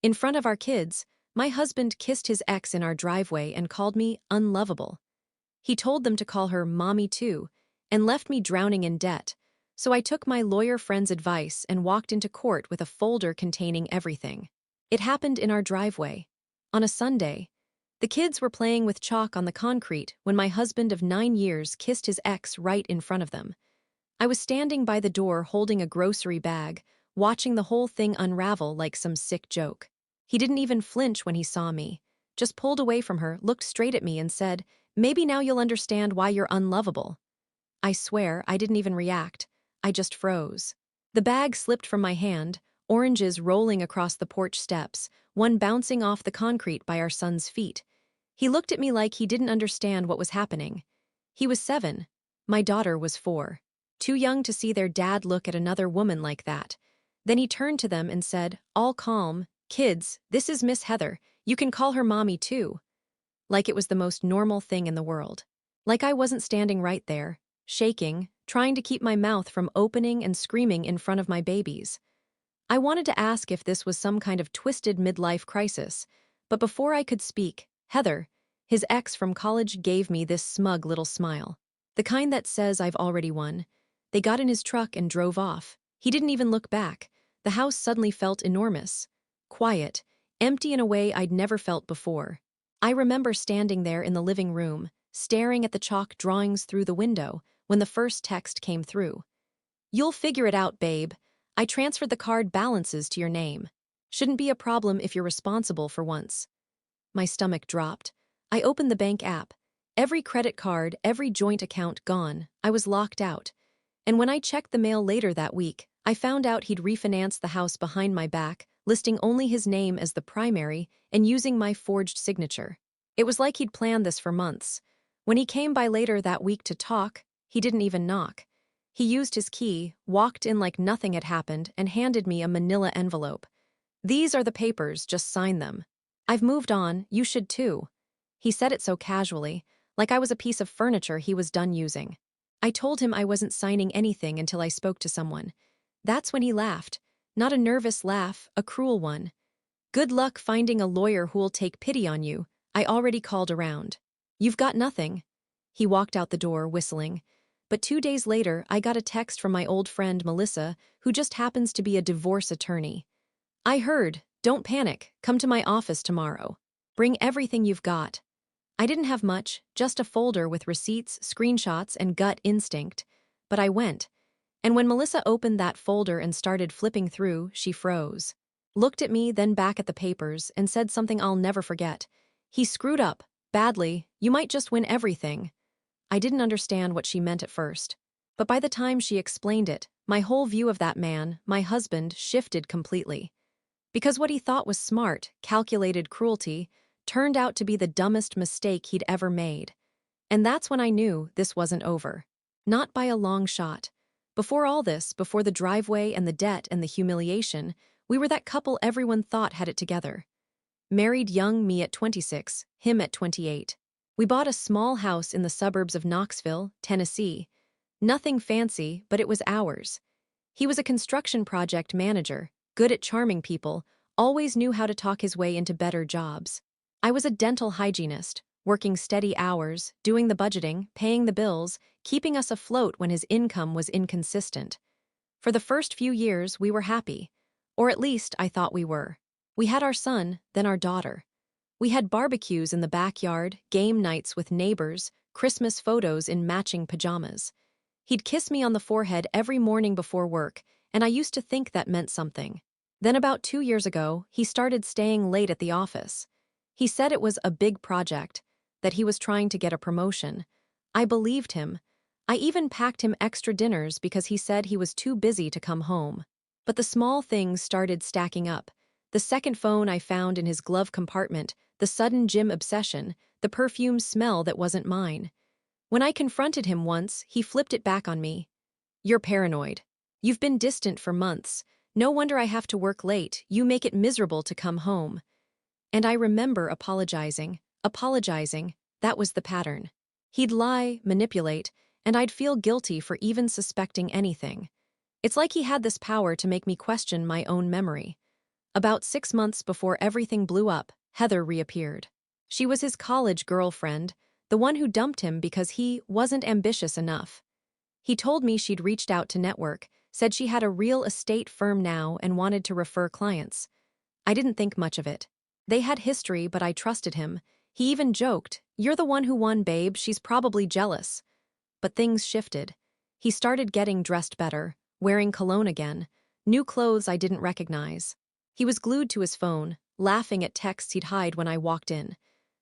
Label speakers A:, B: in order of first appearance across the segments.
A: In front of our kids, my husband kissed his ex in our driveway and called me unlovable. He told them to call her mommy too, and left me drowning in debt. So I took my lawyer friend's advice and walked into court with a folder containing everything. It happened in our driveway. On a Sunday. The kids were playing with chalk on the concrete when my husband of 9 years kissed his ex right in front of them. I was standing by the door holding a grocery bag, watching the whole thing unravel like some sick joke. He didn't even flinch when he saw me, just pulled away from her, looked straight at me and said, "Maybe now you'll understand why you're unlovable." I swear I didn't even react. I just froze. The bag slipped from my hand, oranges rolling across the porch steps, one bouncing off the concrete by our son's feet. He looked at me like he didn't understand what was happening. He was 7. My daughter was 4. Too young to see their dad look at another woman like that. Then he turned to them and said, all calm, "Kids, this is Miss Heather. You can call her mommy too." Like it was the most normal thing in the world. Like I wasn't standing right there, shaking, trying to keep my mouth from opening and screaming in front of my babies. I wanted to ask if this was some kind of twisted midlife crisis, but before I could speak, Heather, his ex from college, gave me this smug little smile. The kind that says I've already won. They got in his truck and drove off. He didn't even look back. The house suddenly felt enormous. Quiet, empty in a way I'd never felt before. I remember standing there in the living room, staring at the chalk drawings through the window, when the first text came through. "You'll figure it out, babe. I transferred the card balances to your name. Shouldn't be a problem if you're responsible for once." My stomach dropped. I opened the bank app. Every credit card, every joint account gone. I was locked out. And when I checked the mail later that week, I found out he'd refinanced the house behind my back, listing only his name as the primary and using my forged signature. It was like he'd planned this for months. When he came by later that week to talk, he didn't even knock. He used his key, walked in like nothing had happened, and handed me a manila envelope. "These are the papers, just sign them. I've moved on, you should too." He said it so casually, like I was a piece of furniture he was done using. I told him I wasn't signing anything until I spoke to someone. That's when he laughed. Not a nervous laugh, a cruel one. "Good luck finding a lawyer who'll take pity on you. I already called around. You've got nothing." He walked out the door, whistling. But 2 days later, I got a text from my old friend Melissa, who just happens to be a divorce attorney. "I heard. Don't panic. Come to my office tomorrow. Bring everything you've got." I didn't have much, just a folder with receipts, screenshots, and gut instinct. But I went. And when Melissa opened that folder and started flipping through, she froze. Looked at me, then back at the papers, and said something I'll never forget. "He screwed up. Badly. You might just win everything." I didn't understand what she meant at first. But by the time she explained it, my whole view of that man, my husband, shifted completely. Because what he thought was smart, calculated cruelty, turned out to be the dumbest mistake he'd ever made. And that's when I knew this wasn't over. Not by a long shot. Before all this, before the driveway and the debt and the humiliation, we were that couple everyone thought had it together. Married young, me at 26, him at 28. We bought a small house in the suburbs of Knoxville, Tennessee. Nothing fancy, but it was ours. He was a construction project manager, good at charming people, always knew how to talk his way into better jobs. I was a dental hygienist, working steady hours, doing the budgeting, paying the bills, keeping us afloat when his income was inconsistent. For the first few years, we were happy. Or at least, I thought we were. We had our son, then our daughter. We had barbecues in the backyard, game nights with neighbors, Christmas photos in matching pajamas. He'd kiss me on the forehead every morning before work, and I used to think that meant something. Then about 2 years ago, he started staying late at the office. He said it was a big project, that he was trying to get a promotion. I believed him. I even packed him extra dinners because he said he was too busy to come home. But the small things started stacking up. The second phone I found in his glove compartment, the sudden gym obsession, the perfume smell that wasn't mine. When I confronted him once, he flipped it back on me. "You're paranoid. You've been distant for months. No wonder I have to work late. You make it miserable to come home." And I remember apologizing. That was the pattern. He'd lie, manipulate, and I'd feel guilty for even suspecting anything. It's like he had this power to make me question my own memory. About 6 months before everything blew up, Heather reappeared. She was his college girlfriend, the one who dumped him because he wasn't ambitious enough. He told me she'd reached out to network, said she had a real estate firm now and wanted to refer clients. I didn't think much of it. They had history, but I trusted him. He even joked, "You're the one who won, babe, she's probably jealous." But things shifted. He started getting dressed better, wearing cologne again, new clothes I didn't recognize. He was glued to his phone, laughing at texts he'd hide when I walked in.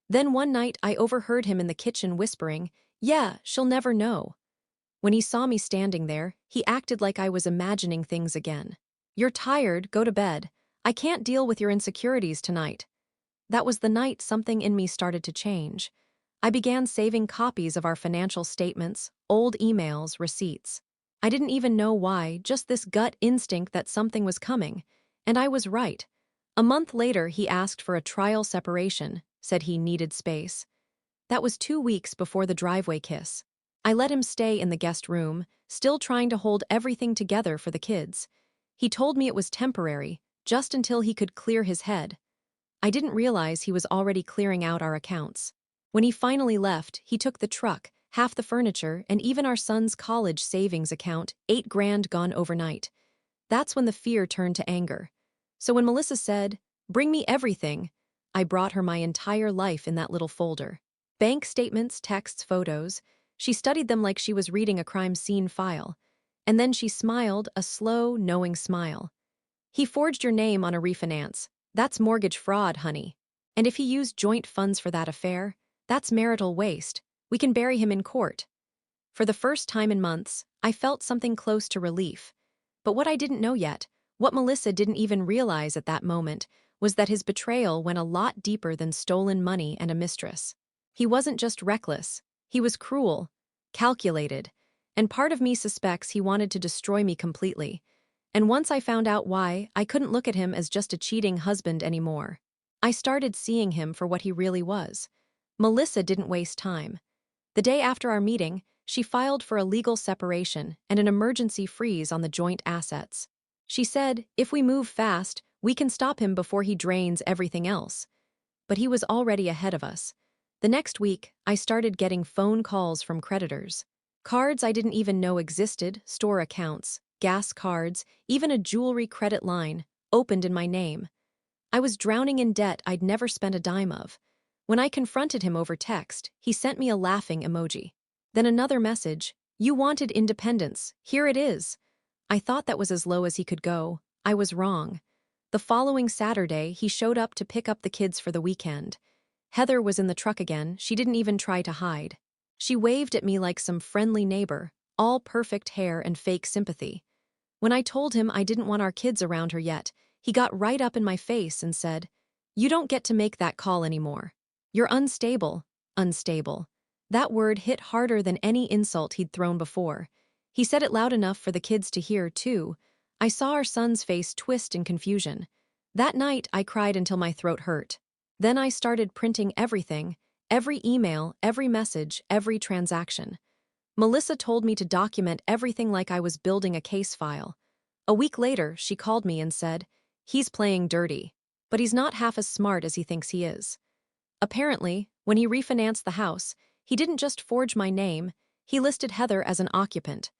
A: Then one night I overheard him in the kitchen whispering, "Yeah, she'll never know." When he saw me standing there, he acted like I was imagining things again. "You're tired, go to bed. I can't deal with your insecurities tonight." That was the night something in me started to change. I began saving copies of our financial statements, old emails, receipts. I didn't even know why, just this gut instinct that something was coming. And I was right. A month later, he asked for a trial separation, said he needed space. That was 2 weeks before the driveway kiss. I let him stay in the guest room, still trying to hold everything together for the kids. He told me it was temporary, just until he could clear his head. I didn't realize he was already clearing out our accounts. When he finally left, he took the truck, half the furniture, and even our son's college savings account, 8 grand gone overnight. That's when the fear turned to anger. So when Melissa said, "Bring me everything," I brought her my entire life in that little folder. Bank statements, texts, photos. She studied them like she was reading a crime scene file. And then she smiled, a slow, knowing smile. "He forged your name on a refinance. That's mortgage fraud, honey. And if he used joint funds for that affair, that's marital waste. We can bury him in court." For the first time in months, I felt something close to relief. But what I didn't know yet, what Melissa didn't even realize at that moment, was that his betrayal went a lot deeper than stolen money and a mistress. He wasn't just reckless, he was cruel, calculated, and part of me suspects he wanted to destroy me completely. And once I found out why, I couldn't look at him as just a cheating husband anymore. I started seeing him for what he really was. Melissa didn't waste time. The day after our meeting, she filed for a legal separation and an emergency freeze on the joint assets. She said, "If we move fast, we can stop him before he drains everything else." But he was already ahead of us. The next week, I started getting phone calls from creditors. Cards I didn't even know existed, store accounts, gas cards, even a jewelry credit line, opened in my name. I was drowning in debt I'd never spent a dime of. When I confronted him over text, he sent me a laughing emoji. Then another message, "You wanted independence, here it is." I thought that was as low as he could go. I was wrong. The following Saturday, he showed up to pick up the kids for the weekend. Heather was in the truck again, she didn't even try to hide. She waved at me like some friendly neighbor, all perfect hair and fake sympathy. When I told him I didn't want our kids around her yet, he got right up in my face and said, "You don't get to make that call anymore. You're unstable." Unstable. That word hit harder than any insult he'd thrown before. He said it loud enough for the kids to hear, too. I saw our son's face twist in confusion. That night, I cried until my throat hurt. Then I started printing everything, every email, every message, every transaction. Melissa told me to document everything like I was building a case file. A week later, she called me and said, "He's playing dirty, but he's not half as smart as he thinks he is." Apparently, when he refinanced the house, he didn't just forge my name, he listed Heather as an occupant.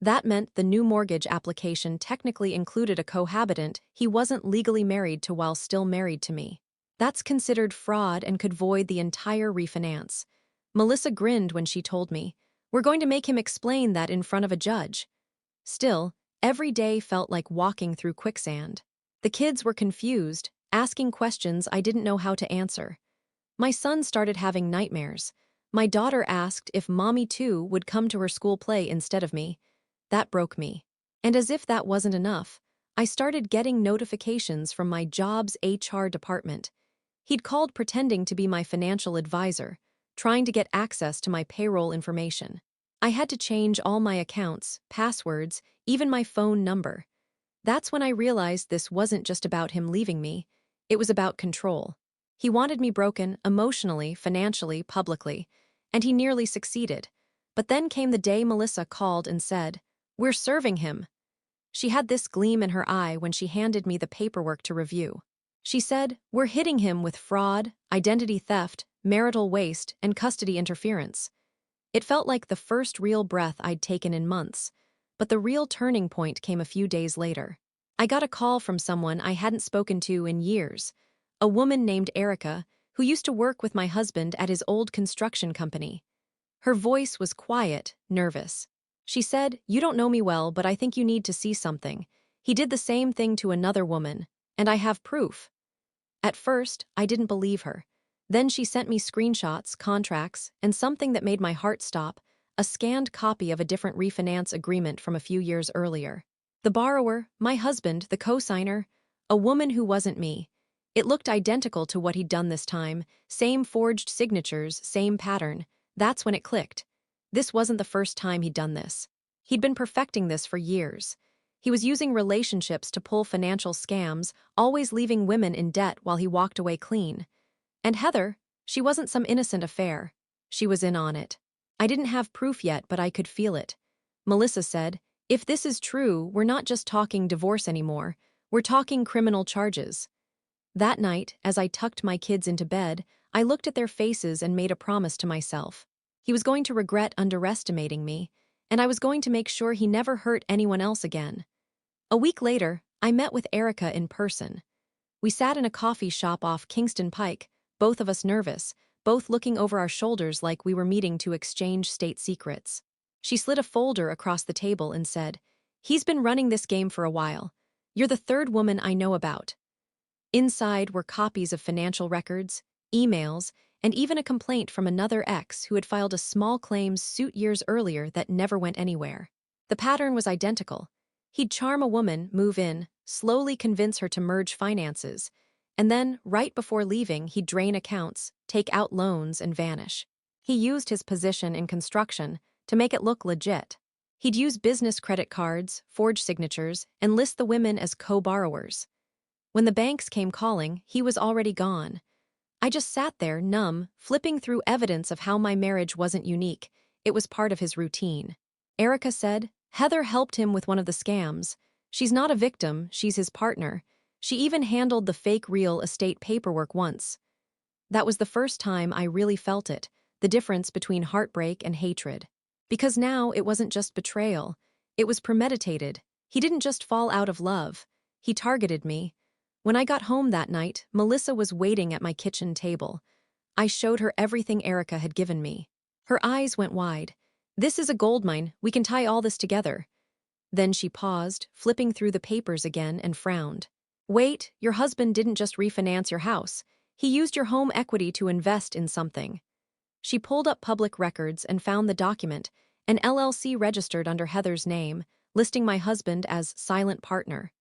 A: That meant the new mortgage application technically included a cohabitant he wasn't legally married to while still married to me. That's considered fraud and could void the entire refinance. Melissa grinned when she told me, "We're going to make him explain that in front of a judge." Still, every day felt like walking through quicksand. The kids were confused, asking questions I didn't know how to answer. My son started having nightmares. My daughter asked if Mommy too would come to her school play instead of me. That broke me. And as if that wasn't enough, I started getting notifications from my job's HR department. He'd called pretending to be my financial advisor, trying to get access to my payroll information. I had to change all my accounts, passwords, even my phone number. That's when I realized this wasn't just about him leaving me, it was about control. He wanted me broken, emotionally, financially, publicly, and he nearly succeeded. But then came the day Melissa called and said, "We're serving him." She had this gleam in her eye when she handed me the paperwork to review. She said, "We're hitting him with fraud, identity theft, marital waste, and custody interference." It felt like the first real breath I'd taken in months, but the real turning point came a few days later. I got a call from someone I hadn't spoken to in years, a woman named Erica, who used to work with my husband at his old construction company. Her voice was quiet, nervous. She said, "You don't know me well, but I think you need to see something. He did the same thing to another woman, and I have proof." At first, I didn't believe her. Then she sent me screenshots, contracts, and something that made my heart stop, a scanned copy of a different refinance agreement from a few years earlier. The borrower, my husband, the co-signer, a woman who wasn't me. It looked identical to what he'd done this time, same forged signatures, same pattern. That's when it clicked. This wasn't the first time he'd done this. He'd been perfecting this for years. He was using relationships to pull financial scams, always leaving women in debt while he walked away clean. And Heather, she wasn't some innocent affair. She was in on it. I didn't have proof yet, but I could feel it. Melissa said, "If this is true, we're not just talking divorce anymore. We're talking criminal charges." That night, as I tucked my kids into bed, I looked at their faces and made a promise to myself. He was going to regret underestimating me, and I was going to make sure he never hurt anyone else again. A week later, I met with Erica in person. We sat in a coffee shop off Kingston Pike, both of us nervous, both looking over our shoulders like we were meeting to exchange state secrets. She slid a folder across the table and said, "He's been running this game for a while. You're the third woman I know about." Inside were copies of financial records, emails, and even a complaint from another ex who had filed a small claims suit years earlier that never went anywhere. The pattern was identical. He'd charm a woman, move in, slowly convince her to merge finances, and then, right before leaving, he'd drain accounts, take out loans, and vanish. He used his position in construction to make it look legit. He'd use business credit cards, forge signatures, and list the women as co-borrowers. When the banks came calling, he was already gone. I just sat there, numb, flipping through evidence of how my marriage wasn't unique. It was part of his routine. Erica said, "Heather helped him with one of the scams. She's not a victim, she's his partner. She even handled the fake real estate paperwork once." That was the first time I really felt it, the difference between heartbreak and hatred. Because now it wasn't just betrayal. It was premeditated. He didn't just fall out of love. He targeted me. When I got home that night, Melissa was waiting at my kitchen table. I showed her everything Erica had given me. Her eyes went wide. "This is a goldmine, we can tie all this together." Then she paused, flipping through the papers again, and frowned. "Wait, your husband didn't just refinance your house. He used your home equity to invest in something." She pulled up public records and found the document, an LLC registered under Heather's name, listing my husband as silent partner.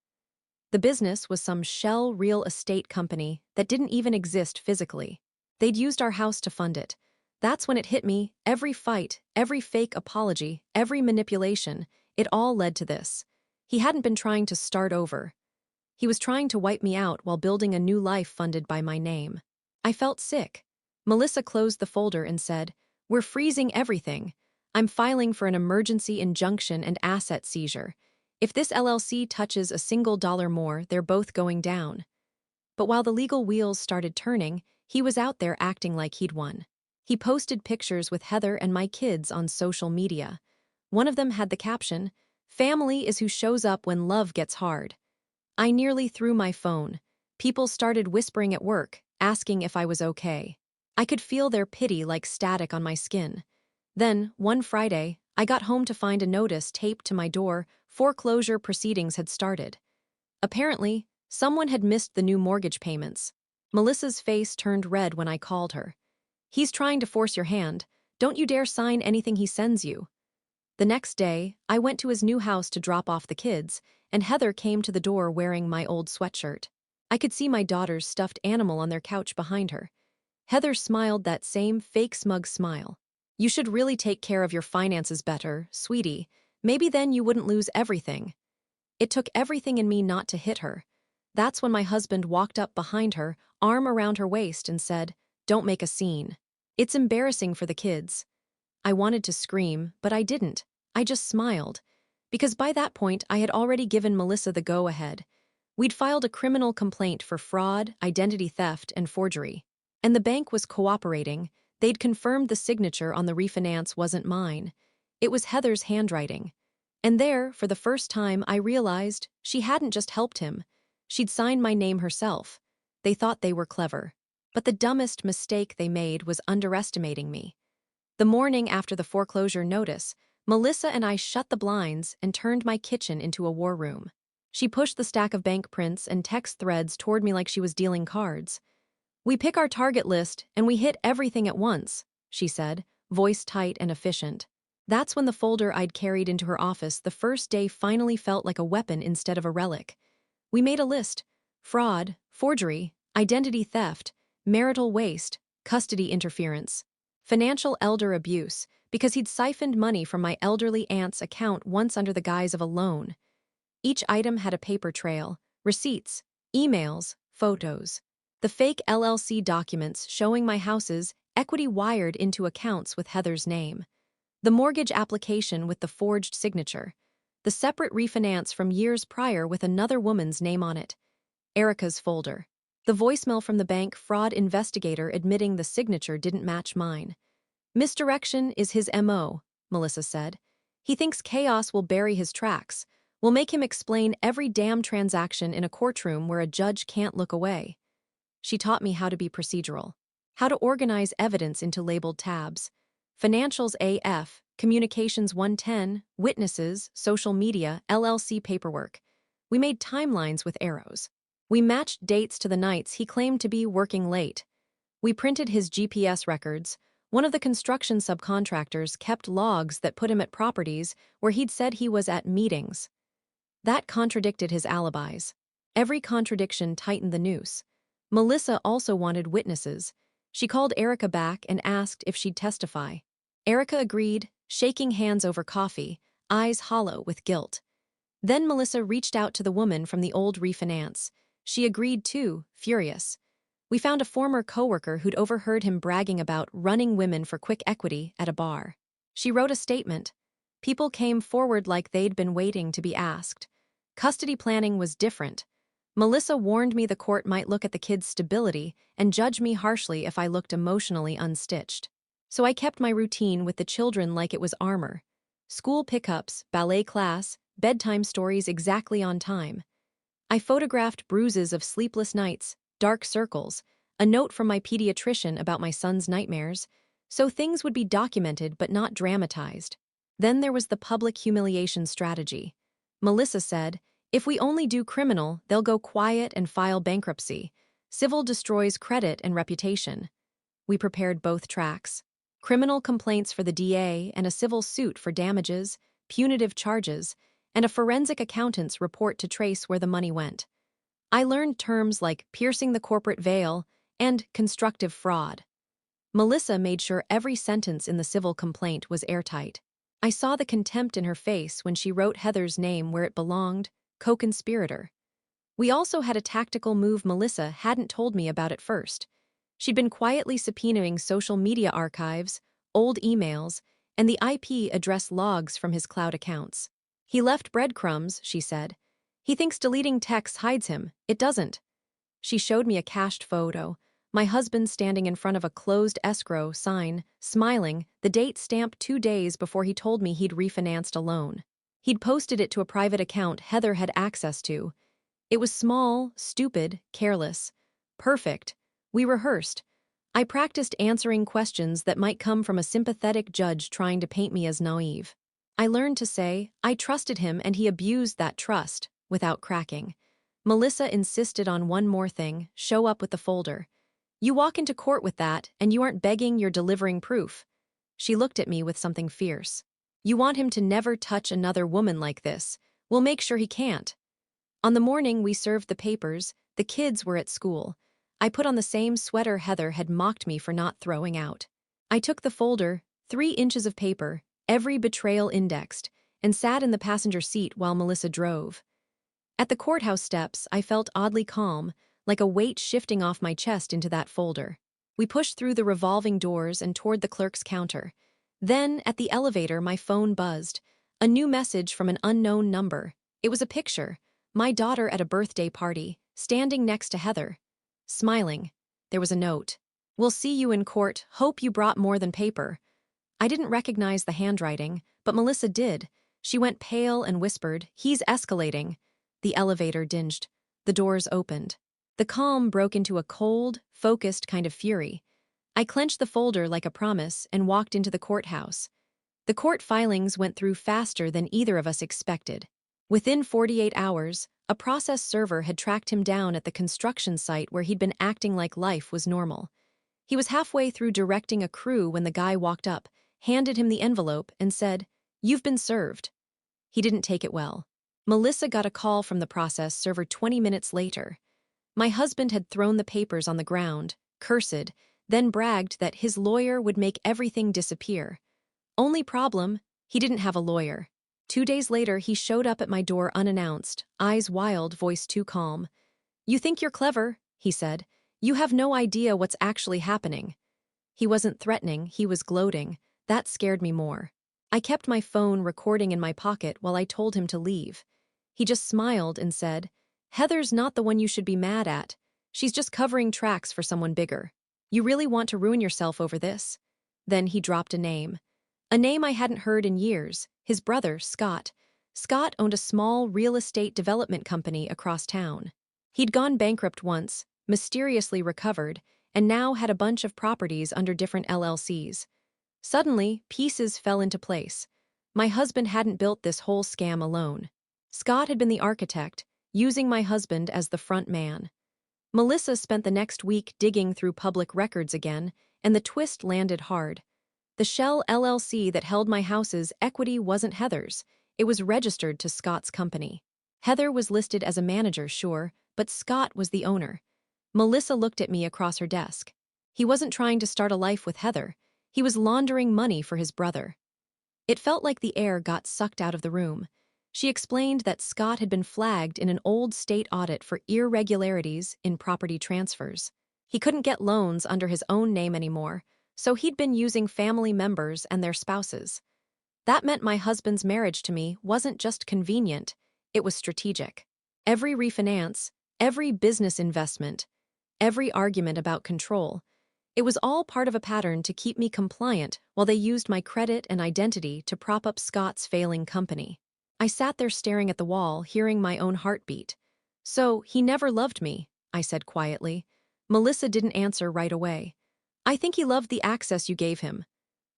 A: The business was some shell real estate company that didn't even exist physically. They'd used our house to fund it. That's when it hit me, every fight, every fake apology, every manipulation, it all led to this. He hadn't been trying to start over. He was trying to wipe me out while building a new life funded by my name. I felt sick. Melissa closed the folder and said, "We're freezing everything. I'm filing for an emergency injunction and asset seizure. If this LLC touches a single dollar more, they're both going down." But while the legal wheels started turning, he was out there acting like he'd won. He posted pictures with Heather and my kids on social media. One of them had the caption, "Family is who shows up when love gets hard." I nearly threw my phone. People started whispering at work, asking if I was okay. I could feel their pity like static on my skin. Then, one Friday, I got home to find a notice taped to my door. Foreclosure proceedings had started. Apparently, someone had missed the new mortgage payments. Melissa's face turned red when I called her. "He's trying to force your hand. Don't you dare sign anything he sends you." The next day, I went to his new house to drop off the kids, and Heather came to the door wearing my old sweatshirt. I could see my daughter's stuffed animal on their couch behind her. Heather smiled that same fake smug smile. "You should really take care of your finances better, sweetie. Maybe then you wouldn't lose everything." It took everything in me not to hit her. That's when my husband walked up behind her, arm around her waist, and said, "Don't make a scene. It's embarrassing for the kids." I wanted to scream, but I didn't. I just smiled. because by that point I had already given Melissa the go-ahead. We'd filed a criminal complaint for fraud, identity theft, and forgery. And the bank was cooperating. They'd confirmed the signature on the refinance wasn't mine. It was Heather's handwriting. And there, for the first time, I realized she hadn't just helped him. She'd signed my name herself. They thought they were clever. But the dumbest mistake they made was underestimating me. The morning after the foreclosure notice, Melissa and I shut the blinds and turned my kitchen into a war room. She pushed the stack of bank prints and text threads toward me like she was dealing cards. "We pick our target list and we hit everything at once," she said, voice tight and efficient. That's when the folder I'd carried into her office the first day finally felt like a weapon instead of a relic. We made a list: fraud, forgery, identity theft, marital waste, custody interference, financial elder abuse, because he'd siphoned money from my elderly aunt's account once under the guise of a loan. Each item had a paper trail: receipts, emails, photos. The fake LLC documents showing my house's equity wired into accounts with Heather's name. The mortgage application with the forged signature. The separate refinance from years prior with another woman's name on it. Erica's folder. The voicemail from the bank fraud investigator admitting the signature didn't match mine. "Misdirection is his MO, Melissa said. He thinks chaos will bury his tracks. We'll make him explain every damn transaction in a courtroom where a judge can't look away." She taught me how to be procedural, how to organize evidence into labeled tabs. Financials AF, Communications 110, Witnesses, Social Media, LLC paperwork. We made timelines with arrows. We matched dates to the nights he claimed to be working late. We printed his GPS records. One of the construction subcontractors kept logs that put him at properties where he'd said he was at meetings. That contradicted his alibis. Every contradiction tightened the noose. Melissa also wanted witnesses. She called Erica back and asked if she'd testify. Erica agreed, shaking hands over coffee, eyes hollow with guilt. Then Melissa reached out to the woman from the old refinance. She agreed too, furious. We found a former coworker who'd overheard him bragging about running women for quick equity at a bar. She wrote a statement. People came forward like they'd been waiting to be asked. Custody planning was different. Melissa warned me the court might look at the kids' stability and judge me harshly if I looked emotionally unstitched. So I kept my routine with the children like it was armor. School pickups, ballet class, bedtime stories exactly on time. I photographed bruises of sleepless nights, dark circles, a note from my pediatrician about my son's nightmares, so things would be documented but not dramatized. Then there was the public humiliation strategy. Melissa said, "If we only do criminal, they'll go quiet and file bankruptcy. Civil destroys credit and reputation." We prepared both tracks. Criminal complaints for the DA and a civil suit for damages, punitive charges, and a forensic accountant's report to trace where the money went. I learned terms like piercing the corporate veil and constructive fraud. Melissa made sure every sentence in the civil complaint was airtight. I saw the contempt in her face when she wrote Heather's name where it belonged: co-conspirator. We also had a tactical move Melissa hadn't told me about at first. She'd been quietly subpoenaing social media archives, old emails, and the IP address logs from his cloud accounts. "He left breadcrumbs," she said. "He thinks deleting texts hides him. It doesn't." She showed me a cached photo, my husband standing in front of a closed escrow sign, smiling, the date stamped 2 days before he told me he'd refinanced a loan. He'd posted it to a private account Heather had access to. It was small, stupid, careless. Perfect. We rehearsed. I practiced answering questions that might come from a sympathetic judge trying to paint me as naive. I learned to say, I trusted him and he abused that trust, without cracking. Melissa insisted on one more thing: show up with the folder. "You walk into court with that, and you aren't begging, you're delivering proof." She looked at me with something fierce. "You want him to never touch another woman like this. We'll make sure he can't." On the morning we served the papers, the kids were at school. I put on the same sweater Heather had mocked me for not throwing out. I took the folder, 3 inches of paper, every betrayal indexed, and sat in the passenger seat while Melissa drove. At the courthouse steps, I felt oddly calm, like a weight shifting off my chest into that folder. We pushed through the revolving doors and toward the clerk's counter. Then, at the elevator, my phone buzzed. A new message from an unknown number. It was a picture. My daughter at a birthday party, standing next to Heather. Smiling. There was a note. "We'll see you in court. Hope you brought more than paper." I didn't recognize the handwriting, but Melissa did. She went pale and whispered, "He's escalating." The elevator dinged. The doors opened. The calm broke into a cold, focused kind of fury. I clenched the folder like a promise and walked into the courthouse. The court filings went through faster than either of us expected. Within 48 hours, a process server had tracked him down at the construction site where he'd been acting like life was normal. He was halfway through directing a crew when the guy walked up, handed him the envelope, and said, "You've been served." He didn't take it well. Melissa got a call from the process server 20 minutes later. My husband had thrown the papers on the ground, cursed, then bragged that his lawyer would make everything disappear. Only problem, he didn't have a lawyer. 2 days later, he showed up at my door unannounced, eyes wild, voice too calm. "You think you're clever," he said. "You have no idea what's actually happening." He wasn't threatening, he was gloating. That scared me more. I kept my phone recording in my pocket while I told him to leave. He just smiled and said, "Heather's not the one you should be mad at. She's just covering tracks for someone bigger. You really want to ruin yourself over this?" Then he dropped a name. A name I hadn't heard in years, his brother, Scott. Scott owned a small real estate development company across town. He'd gone bankrupt once, mysteriously recovered, and now had a bunch of properties under different LLCs. Suddenly, pieces fell into place. My husband hadn't built this whole scam alone. Scott had been the architect, using my husband as the front man. Melissa spent the next week digging through public records again, and the twist landed hard. The Shell LLC that held my house's equity wasn't Heather's. It was registered to Scott's company. Heather was listed as a manager, sure, but Scott was the owner. Melissa looked at me across her desk. He wasn't trying to start a life with Heather. He was laundering money for his brother. It felt like the air got sucked out of the room. She explained that Scott had been flagged in an old state audit for irregularities in property transfers. He couldn't get loans under his own name anymore, so he'd been using family members and their spouses. That meant my husband's marriage to me wasn't just convenient, it was strategic. Every refinance, every business investment, every argument about control, it was all part of a pattern to keep me compliant while they used my credit and identity to prop up Scott's failing company. I sat there staring at the wall, hearing my own heartbeat. "So, he never loved me," I said quietly. Melissa didn't answer right away. "I think he loved the access you gave him."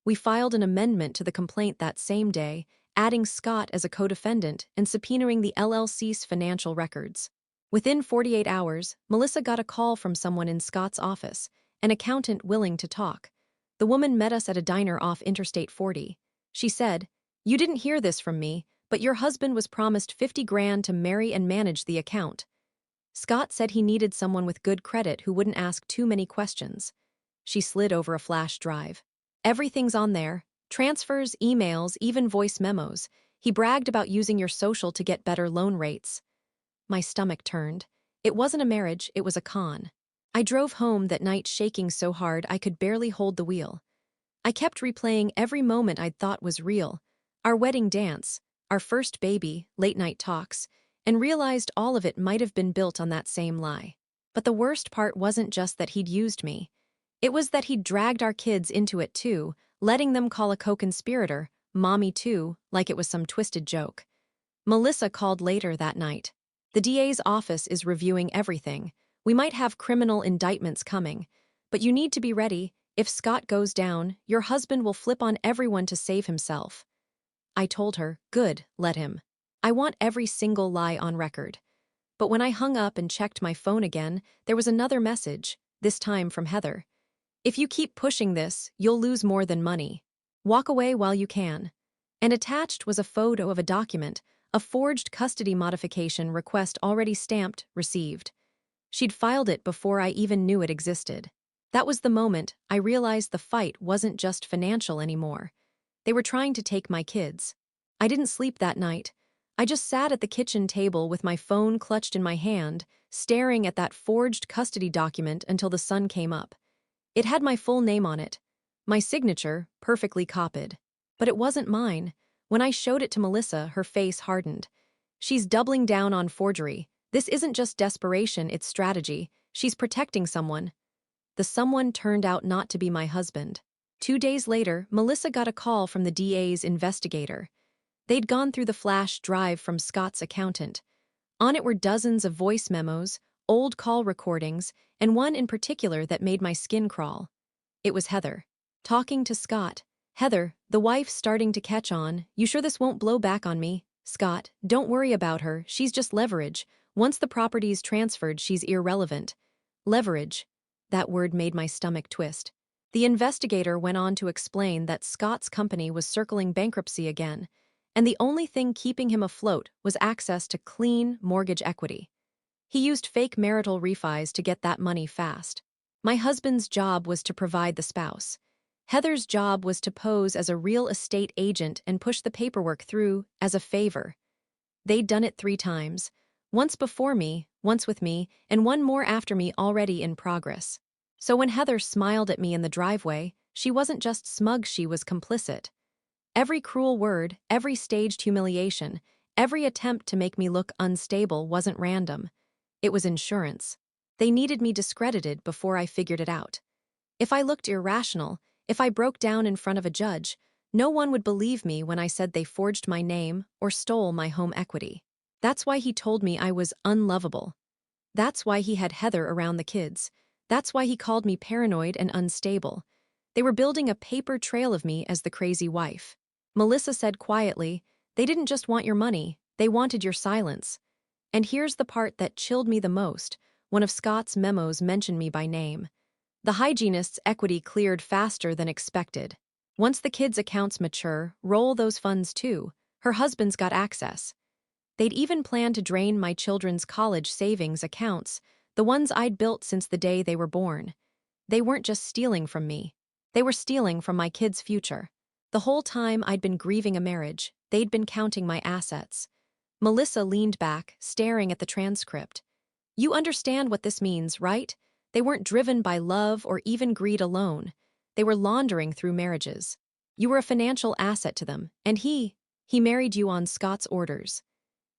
A: We filed an amendment to the complaint that same day, adding Scott as a co-defendant and subpoenaing the LLC's financial records. Within 48 hours, Melissa got a call from someone in Scott's office, an accountant willing to talk. The woman met us at a diner off Interstate 40. She said, "You didn't hear this from me, but your husband was promised 50 grand to marry and manage the account." Scott said he needed someone with good credit who wouldn't ask too many questions. She slid over a flash drive. "Everything's on there. Transfers, emails, even voice memos. He bragged about using your social to get better loan rates." My stomach turned. It wasn't a marriage, it was a con. I drove home that night shaking so hard I could barely hold the wheel. I kept replaying every moment I'd thought was real. Our wedding dance, our first baby, late-night talks, and realized all of it might have been built on that same lie. But the worst part wasn't just that he'd used me. It was that he'd dragged our kids into it too, letting them call a co-conspirator, Mommy too, like it was some twisted joke. Melissa called later that night. "The DA's office is reviewing everything. We might have criminal indictments coming. But you need to be ready. If Scott goes down, your husband will flip on everyone to save himself." I told her, "Good, let him. I want every single lie on record." But when I hung up and checked my phone again, there was another message, this time from Heather. "If you keep pushing this, you'll lose more than money. Walk away while you can." And attached was a photo of a document, a forged custody modification request already stamped, received. She'd filed it before I even knew it existed. That was the moment I realized the fight wasn't just financial anymore. They were trying to take my kids. I didn't sleep that night. I just sat at the kitchen table with my phone clutched in my hand, staring at that forged custody document until the sun came up. It had my full name on it, my signature perfectly copied. But it wasn't mine. When I showed it to Melissa, her face hardened. She's doubling down on forgery. This isn't just desperation, it's strategy. She's protecting someone. The someone turned out not to be my husband. 2 days later, Melissa got a call from the DA's investigator. They'd gone through the flash drive from Scott's accountant. On it were dozens of voice memos, old call recordings, and one in particular that made my skin crawl. It was Heather. Talking to Scott. Heather, the wife starting to catch on. You sure this won't blow back on me? Scott, don't worry about her, she's just leverage. Once the property's transferred, she's irrelevant. Leverage. That word made my stomach twist. The investigator went on to explain that Scott's company was circling bankruptcy again, and the only thing keeping him afloat was access to clean mortgage equity. He used fake marital refis to get that money fast. My husband's job was to provide the spouse. Heather's job was to pose as a real estate agent and push the paperwork through as a favor. They'd done it 3 times, once before me, once with me, and one more after me already in progress. So when Heather smiled at me in the driveway, she wasn't just smug, she was complicit. Every cruel word, every staged humiliation, every attempt to make me look unstable wasn't random. It was insurance. They needed me discredited before I figured it out. If I looked irrational, if I broke down in front of a judge, no one would believe me when I said they forged my name or stole my home equity. That's why he told me I was unlovable. That's why he had Heather around the kids. That's why he called me paranoid and unstable. They were building a paper trail of me as the crazy wife. Melissa said quietly, they didn't just want your money, they wanted your silence. And here's the part that chilled me the most. One of Scott's memos mentioned me by name. The hygienist's equity cleared faster than expected. Once the kids' accounts mature, roll those funds too. Her husband's got access. They'd even planned to drain my children's college savings accounts, the ones I'd built since the day they were born. They weren't just stealing from me. They were stealing from my kids' future. The whole time I'd been grieving a marriage, they'd been counting my assets. Melissa leaned back, staring at the transcript. You understand what this means, right? They weren't driven by love or even greed alone. They were laundering through marriages. You were a financial asset to them, and he married you on Scott's orders.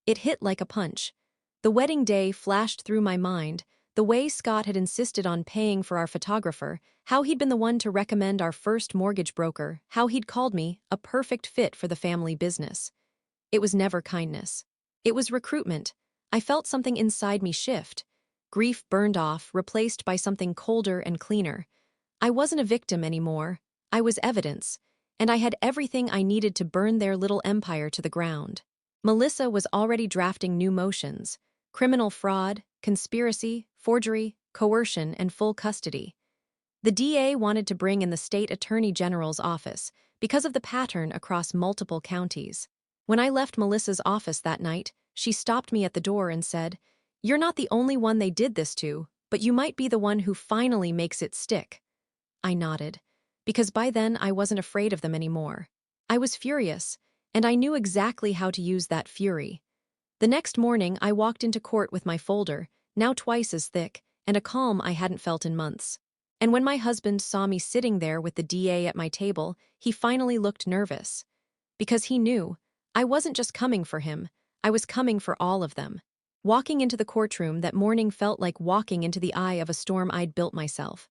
A: It hit like a punch. The wedding day flashed through my mind, the way Scott had insisted on paying for our photographer, how he'd been the one to recommend our first mortgage broker, how he'd called me a perfect fit for the family business. It was never kindness. It was recruitment. I felt something inside me shift. Grief burned off, replaced by something colder and cleaner. I wasn't a victim anymore. I was evidence, and I had everything I needed to burn their little empire to the ground. Melissa was already drafting new motions: criminal fraud, conspiracy, forgery, coercion, and full custody. The DA wanted to bring in the state attorney general's office because of the pattern across multiple counties. When I left Melissa's office that night, she stopped me at the door and said, "You're not the only one they did this to, but you might be the one who finally makes it stick." I nodded, because by then I wasn't afraid of them anymore. I was furious, and I knew exactly how to use that fury. The next morning, I walked into court with my folder, now twice as thick, and a calm I hadn't felt in months. And when my husband saw me sitting there with the DA at my table, he finally looked nervous. Because he knew, I wasn't just coming for him, I was coming for all of them. Walking into the courtroom that morning felt like walking into the eye of a storm I'd built myself.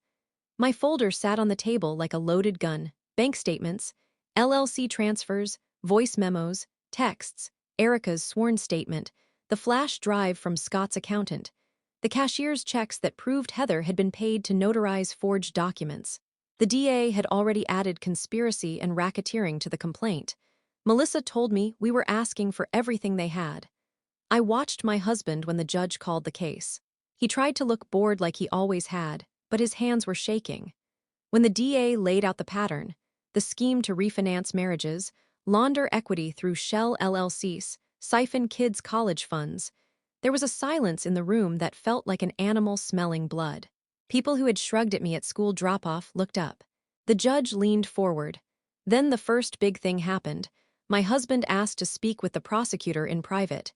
A: My folder sat on the table like a loaded gun: bank statements, LLC transfers, voice memos, texts, Erica's sworn statement, the flash drive from Scott's accountant, the cashier's checks that proved Heather had been paid to notarize forged documents. The DA had already added conspiracy and racketeering to the complaint. Melissa told me we were asking for everything they had. I watched my husband when the judge called the case. He tried to look bored like he always had, but his hands were shaking. When the DA laid out the pattern, the scheme to refinance marriages, launder equity through shell LLCs, siphon kids' college funds, there was a silence in the room that felt like an animal smelling blood. People who had shrugged at me at school drop-off looked up. The judge leaned forward. Then the first big thing happened. My husband asked to speak with the prosecutor in private.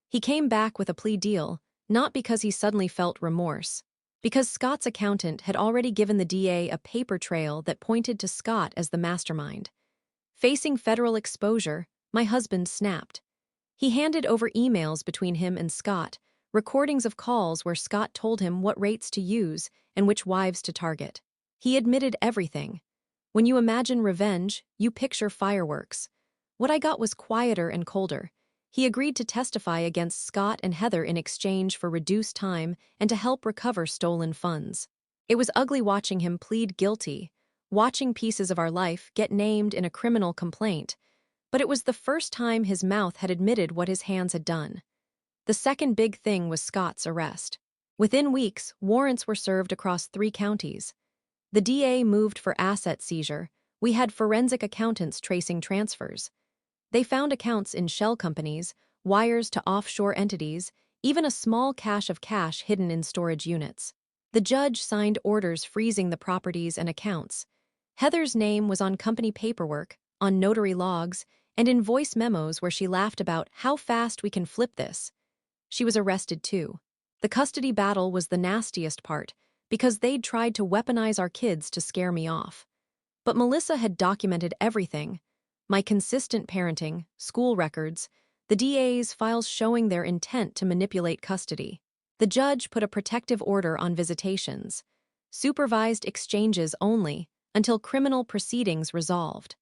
A: He came back with a plea deal, not because he suddenly felt remorse, because Scott's accountant had already given the DA a paper trail that pointed to Scott as the mastermind. Facing federal exposure, My husband snapped. He handed over emails between him and Scott, recordings of calls where Scott told him what rates to use and which wives to target. He admitted everything. When you imagine revenge, you picture fireworks. What I got was quieter and colder. He agreed to testify against Scott and Heather in exchange for reduced time and to help recover stolen funds. It was ugly watching him plead guilty, watching pieces of our life get named in a criminal complaint, but it was the first time his mouth had admitted what his hands had done. The second big thing was Scott's arrest. Within weeks, warrants were served across 3 counties. The DA moved for asset seizure. We had forensic accountants tracing transfers. They found accounts in shell companies, wires to offshore entities, even a small cache of cash hidden in storage units. The judge signed orders freezing the properties and accounts. Heather's name was on company paperwork, on notary logs, and in voice memos where she laughed about how fast we can flip this. She was arrested too. The custody battle was the nastiest part, because they'd tried to weaponize our kids to scare me off. But Melissa had documented everything. My consistent parenting, school records, the DA's files showing their intent to manipulate custody. The judge put a protective order on visitations. Supervised exchanges only, until criminal proceedings resolved.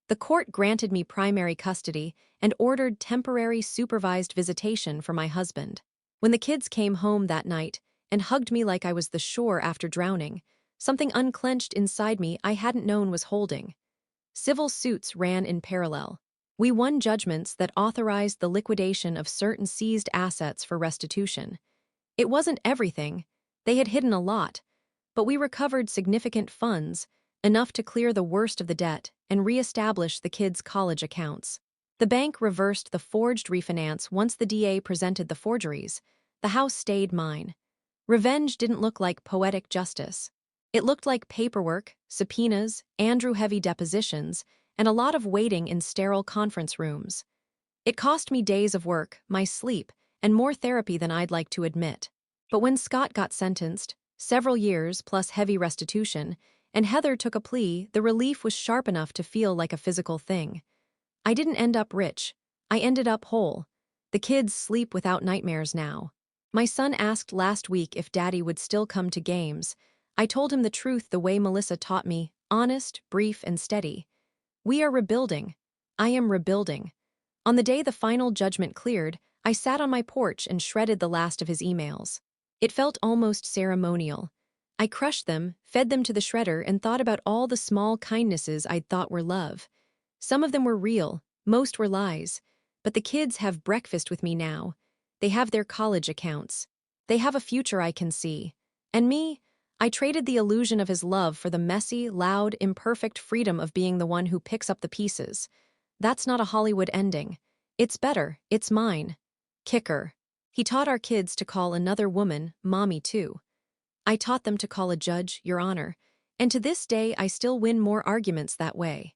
A: The court granted me primary custody and ordered temporary supervised visitation for my husband. When the kids came home that night and hugged me like I was the shore after drowning, something unclenched inside me I hadn't known was holding. Civil suits ran in parallel. We won judgments that authorized the liquidation of certain seized assets for restitution. It wasn't everything. They had hidden a lot. But we recovered significant funds, enough to clear the worst of the debt and re-establish the kids' college accounts. The bank reversed the forged refinance once the DA presented the forgeries. The house stayed mine. Revenge didn't look like poetic justice. It looked like paperwork, subpoenas, Andrew-heavy depositions, and a lot of waiting in sterile conference rooms. It cost me days of work, my sleep, and more therapy than I'd like to admit. But when Scott got sentenced, several years plus heavy restitution, and Heather took a plea, the relief was sharp enough to feel like a physical thing. I didn't end up rich. I ended up whole. The kids sleep without nightmares now. My son asked last week if Daddy would still come to games. I told him the truth the way Melissa taught me, honest, brief, and steady. We are rebuilding. I am rebuilding. On the day the final judgment cleared, I sat on my porch and shredded the last of his emails. It felt almost ceremonial. I crushed them, fed them to the shredder, and thought about all the small kindnesses I'd thought were love. Some of them were real, most were lies. But the kids have breakfast with me now. They have their college accounts. They have a future I can see. And me? I traded the illusion of his love for the messy, loud, imperfect freedom of being the one who picks up the pieces. That's not a Hollywood ending. It's better, it's mine. Kicker. He taught our kids to call another woman, Mommy too. I taught them to call a judge, Your Honor, and to this day I still win more arguments that way.